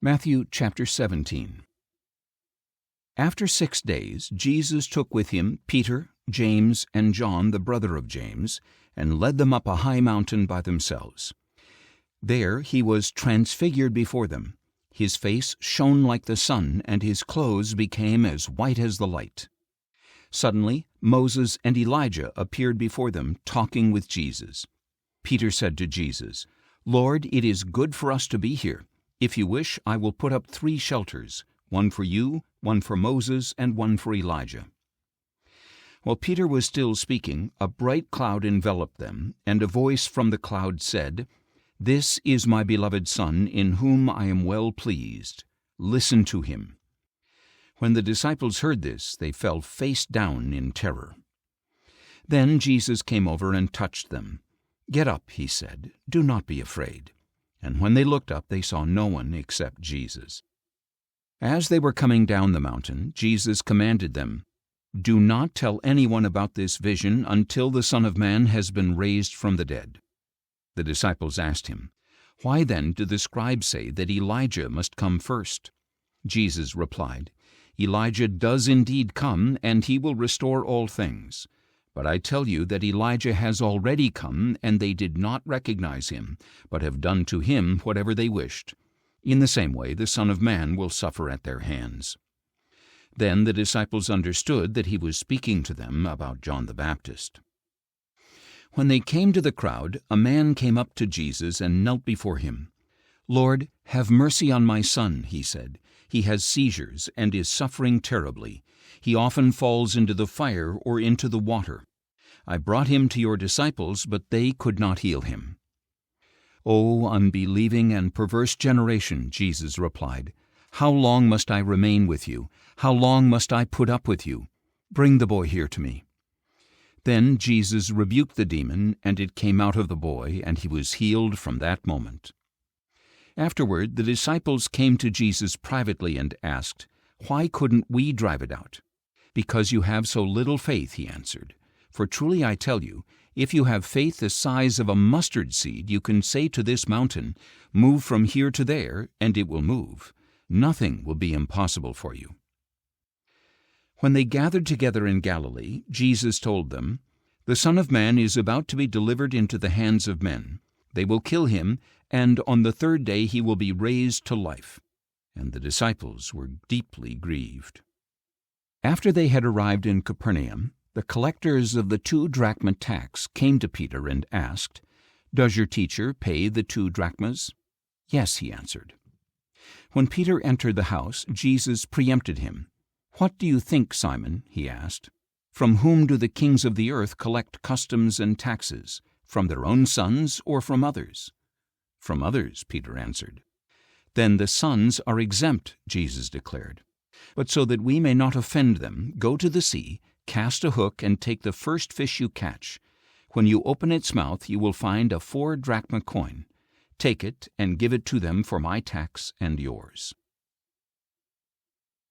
Matthew chapter 17. After 6 days, Jesus took with him Peter, James, and John, the brother of James, and led them up a high mountain by themselves. There he was transfigured before them. His face shone like the sun, and his clothes became as white as the light. Suddenly Moses and Elijah appeared before them, talking with Jesus. Peter said to Jesus, "Lord, it is good for us to be here. If you wish, I will put up 3 shelters, one for you, one for Moses, and one for Elijah." While Peter was still speaking, a bright cloud enveloped them, and a voice from the cloud said, "This is my beloved Son, in whom I am well pleased. Listen to him." When the disciples heard this, they fell face down in terror. Then Jesus came over and touched them. "Get up," he said, "do not be afraid." And when they looked up, they saw no one except Jesus. As they were coming down the mountain, Jesus commanded them, "Do not tell anyone about this vision until the Son of Man has been raised from the dead." The disciples asked him, "Why then do the scribes say that Elijah must come first?" Jesus replied, "Elijah does indeed come, and he will restore all things. But I tell you that Elijah has already come, and they did not recognize him, but have done to him whatever they wished. In the same way the Son of Man will suffer at their hands." Then the disciples understood that he was speaking to them about John the Baptist. When they came to the crowd, a man came up to Jesus and knelt before him. "Lord, have mercy on my son," he said. "He has seizures and is suffering terribly. He often falls into the fire or into the water. I brought him to your disciples, but they could not heal him." "O unbelieving and perverse generation," Jesus replied, "how long must I remain with you? How long must I put up with you? Bring the boy here to me." Then Jesus rebuked the demon, and it came out of the boy, and he was healed from that moment. Afterward, the disciples came to Jesus privately and asked, "Why couldn't we drive it out?" "Because you have so little faith," he answered. "For truly I tell you, if you have faith the size of a mustard seed, you can say to this mountain, 'Move from here to there,' and it will move. Nothing will be impossible for you." When they gathered together in Galilee, Jesus told them, "The Son of Man is about to be delivered into the hands of men. They will kill him, and on the 3rd day he will be raised to life." And the disciples were deeply grieved. After they had arrived in Capernaum, the collectors of the 2 drachma tax came to Peter and asked, "Does your teacher pay the 2 drachmas?" "Yes," he answered. When Peter entered the house, Jesus preempted him. "What do you think, Simon?" he asked. "From whom do the kings of the earth collect customs and taxes? From their own sons or from others?" "From others," Peter answered. "Then the sons are exempt," Jesus declared. "But so that we may not offend them, go to the sea, cast a hook, and take the first fish you catch. When you open its mouth, you will find a 4 drachma coin. Take it and give it to them for my tax and yours."